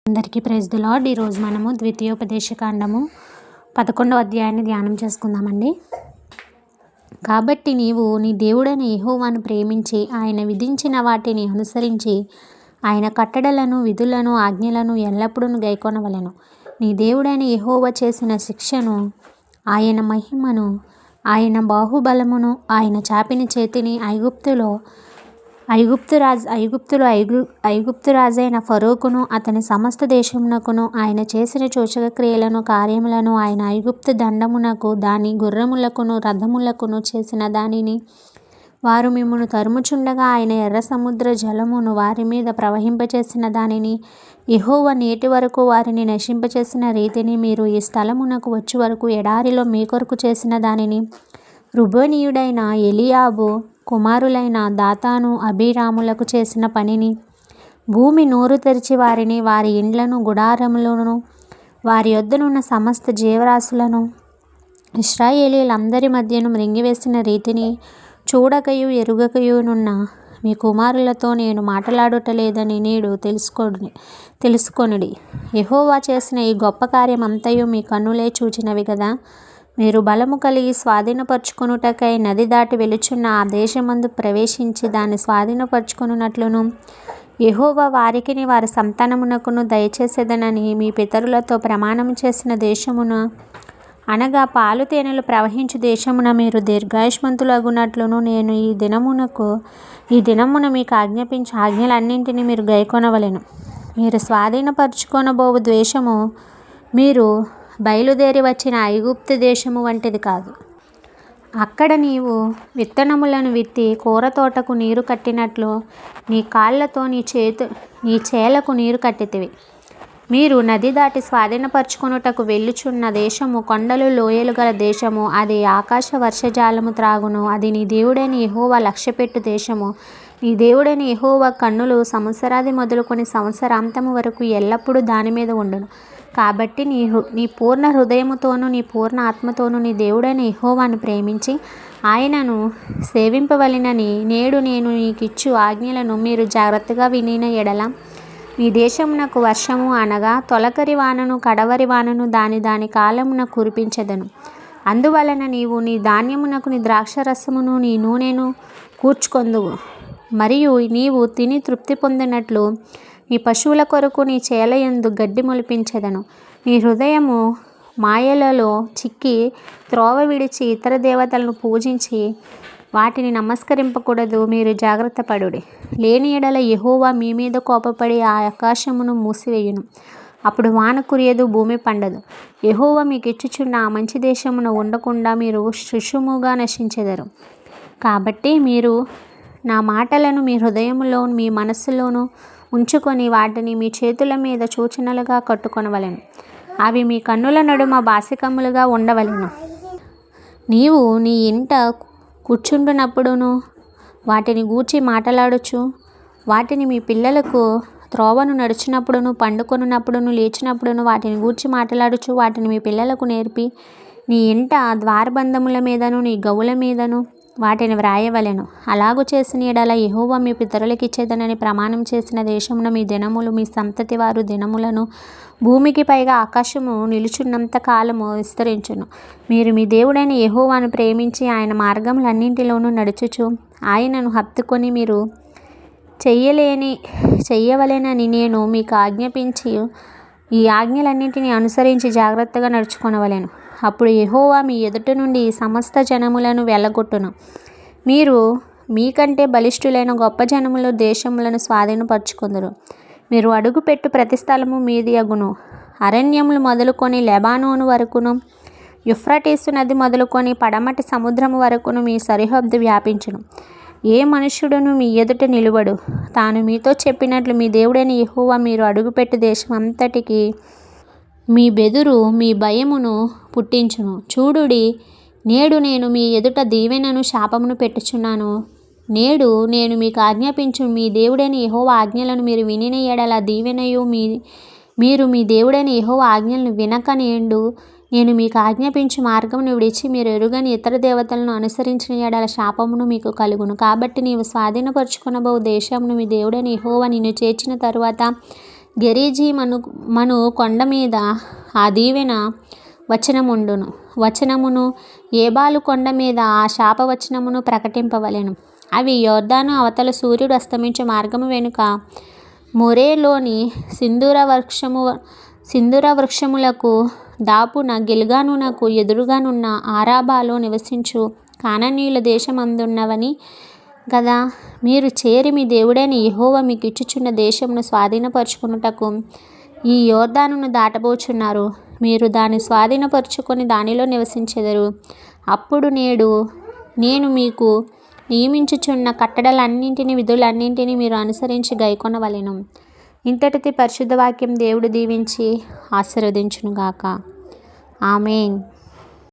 అందరికీ praise the lord. ఈరోజు మనము ద్వితీయోపదేశకాండము 11వ అధ్యాయాన్ని ధ్యానం చేసుకుందామండి. కాబట్టి నీవు నీ దేవుడైన యెహోవాను ప్రేమించి ఆయన విధించిన వాటిని అనుసరించి ఆయన కట్టడలను విధులను ఆజ్ఞలను ఎల్లప్పుడూ గైకొనవలెను. నీ దేవుడైన యెహోవా చేసిన శిక్షను, ఆయన మహిమను, ఆయన బాహుబలమును, ఆయన చాపిన చేతిని ఐగుప్తు రాజైన ఫరోకును అతని సమస్త దేశమునకును ఆయన చేసిన సూచక క్రియలను కార్యములను ఆయన ఐగుప్తు దండమునకు దాని గుర్రములకును రథములకును చేసిన దానిని వారు మిమ్మును తరుముచుండగా ఆయన ఎర్ర సముద్ర జలమును వారి మీద ప్రవహింపచేసిన దానిని యెహోవా నేటి వరకు వారిని నశింపచేసిన రీతిని మీరు ఈ స్థలమునకు వచ్చి వరకు ఎడారిలో మీ కొరకు చేసిన దానిని రూబేనీయుడైన ఎలీయాబు కుమారులైన దాతాను అబీరాములకు చేసిన పనిని భూమి నోరు తెరిచి వారిని వారి ఇండ్లను గుడారములను వారి యొద్దనున్న సమస్త జీవరాశులను ఇశ్రాయేలీయులందరి మధ్యను మృంగివేసిన రీతిని చూడకయు ఎరుగకయునున్న మీ కుమారులతో నేను మాట్లాడుటలేదని నేడు తెలుసుకొనుడి. యెహోవా చేసిన ఈ గొప్ప కార్యమంతయు మీ కన్నులే చూచినవి కదా. మీరు బలము కలిగి స్వాధీనపరచుకొనుటకై నది దాటి వెలుచున్న ఆ దేశమందు ప్రవేశించి దాన్ని స్వాధీనపరచుకొనున్నట్లును యెహోవా వారికిని వారి సంతానమునకును దయచేసేదనని మీ పితరులతో ప్రమాణం చేసిన దేశమున, అనగా పాలు తేనెలు ప్రవహించు దేశమున మీరు దీర్ఘాయుష్మంతులగునట్లును నేను ఈ దినమున మీకు ఆజ్ఞాపించు ఆజ్ఞలన్నింటినీ మీరు గైకొనవలెను. మీరు స్వాధీనపరచుకొనబోవు దేశము మీరు బయలుదేరి వచ్చిన ఐగుప్తు దేశము వంటిది కాదు. అక్కడ నీవు విత్తనములను విత్తి కూర తోటకు నీరు కట్టినట్లు నీ కాళ్ళతో నీ చేలకు నీరు కట్టితివి. మీరు నది దాటి స్వాధీనపరచుకొనుటకు వెళ్ళుచున్న దేశము కొండలు లోయలు గల దేశము. అది ఆకాశ వర్షజాలము త్రాగును. అది నీ దేవుడైన యెహోవా లక్ష్యపెట్టు దేశము. నీ దేవుడైన యెహోవా కన్నులు సంవత్సరాది మొదలుకొని సంవత్సరాంతము వరకు ఎల్లప్పుడూ దాని మీద ఉండును. కాబట్టి నీ పూర్ణ హృదయముతోనూ నీ పూర్ణ ఆత్మతోనూ నీ దేవుడైన యెహోవాను ప్రేమించి ఆయనను సేవింపవలెనని నేడు నేను నీకిచ్చు ఆజ్ఞలను మీరు జాగ్రత్తగా వినిన ఎడల నీ దేశమునకు వర్షము, అనగా తొలకరి వానను కడవరి వానను దాని కాలమున కురిపించెదను. అందువలన నీవు నీ ధాన్యమునకు నీ ద్రాక్షరసమును నీ నూనెను కూర్చుకొందువు. మరియు నీవు తిని తృప్తి పొందినట్లు నీ పశువుల కొరకు నీ చేలయందు గడ్డి మొలిపించెదను. నీ హృదయము మాయలలో చిక్కి త్రోవ విడిచి ఇతర దేవతలను పూజించి వాటిని నమస్కరింపకూడదు. మీరు జాగ్రత్త పడుడి. లేని ఎడల యెహోవా మీ మీద కోపపడి ఆ ఆకాశమును మూసివేయును. అప్పుడు వాన కురియదు, భూమి పండదు. యెహోవా మీకు ఇచ్చుచున్న ఆ మంచి దేశమున ఉండకుండా మీరు శుష్కముగా నశించెదరు. కాబట్టి మీరు నా మాటలను మీ హృదయములోను మీ మనస్సులోను ఉంచుకొని వాటిని మీ చేతుల మీద సూచనలుగా కట్టుకొనవలెను. అవి మీ కన్నుల నడుమ బాసికములుగా ఉండవలెను. నీవు నీ ఇంట కూర్చుండునప్పుడును వాటిని గూర్చి మాట్లాడుచు వాటిని మీ పిల్లలకు త్రోవను నడిచినప్పుడును పండుకొనున్నప్పుడును లేచినప్పుడును వాటిని గూర్చి మాట్లాడుచు వాటిని మీ పిల్లలకు నేర్పి నీ ఇంట ద్వారబంధముల మీదను నీ గవుల మీదను వాటిని వ్రాయవలెను. అలాగు చేసిన ఎడల యెహోవా మీ పితరులకిచ్చేదనని ప్రమాణం చేసిన దేశమున మీ దినములు మీ సంతతి వారు దినములను భూమికి పైగా ఆకాశము నిలుచున్నంత కాలము విస్తరించును. మీరు మీ దేవుడైన యెహోవాను ప్రేమించి ఆయన మార్గములన్నింటిలోనూ నడుచుచు ఆయనను హత్తుకొని మీరు చెయ్యవలెనని నేను మీకు ఆజ్ఞాపించి ఈ ఆజ్ఞలన్నింటినీ అనుసరించి జాగ్రత్తగా నడుచుకొనవలెను. అప్పుడు యెహోవా మీ ఎదుట నుండి సమస్త జనములను వెళ్ళగొట్టును. మీరు మీకంటే బలిష్ఠులైన గొప్ప జనములు దేశములను స్వాధీనపరచుకొందురు. మీరు అడుగుపెట్టు ప్రతి స్థలము మీది అగును. అరణ్యములు మొదలుకొని లెబానోను వరకును యూఫ్రటీసు నది మొదలుకొని పడమటి సముద్రము వరకును మీ సరిహద్దు వ్యాపించును. ఏ మనుష్యుడును మీ ఎదుట నిలువడు. తాను మీతో చెప్పినట్లు మీ దేవుడైన యెహోవా మీరు అడుగుపెట్టు దేశం అంతటికి మీ బెదురు మీ భయమును పుట్టించును. చూడుడి, నేడు నేను మీ ఎదుట దీవెనను శాపమును పెట్టుచున్నాను. నేడు నేను మీకు ఆజ్ఞాపించు మీ దేవుడైన యెహోవా ఆజ్ఞలను మీరు వినిన ఎడల దీవెనయు, మీరు మీ దేవుడైన యెహోవా ఆజ్ఞలను వినక నేను మీకు ఆజ్ఞాపించు మార్గమును విడిచి మీరు ఎరుగని ఇతర దేవతలను అనుసరించిన ఎడల శాపమును మీకు కలుగును. కాబట్టి నీవు స్వాధీనపరచుకొనబోవు దేశమును మీ దేవుడైన యెహోవా నిన్ను చేర్చిన తరువాత గెరీజీ మను కొండ మీద ఆ దీవెన వచనమును ఏబాలు కొండ మీద ఆ శాపవచనమును ప్రకటింపవలెను. అవి యోర్దాను అవతల సూర్యుడు అస్తమించే మార్గము వెనుక మొరేలోని సింధూర వృక్షములకు దాపున గిల్గానునకు ఎదురుగానున్న ఆరాబాలో నివసించు కానానీయుల దేశమందున్నవని గదా. మీరు చేరి మీ దేవుడైన యెహోవా మీకు ఇచ్చుచున్న దేశమును స్వాధీనపరచుకొనుటకు ఈ యోర్దానును దాటబోచున్నారు. మీరు దాన్ని స్వాధీనపరచుకొని దానిలో నివసించెదరు. అప్పుడు నేను మీకు నియమించుచున్న కట్టడలన్నింటినీ విధులన్నింటినీ మీరు అనుసరించి గైకొనవలెను. ఇంతటితో పరిశుద్ధ వాక్యం దేవుడు దీవించి ఆశీర్వదించునుగాక. ఆమేన్.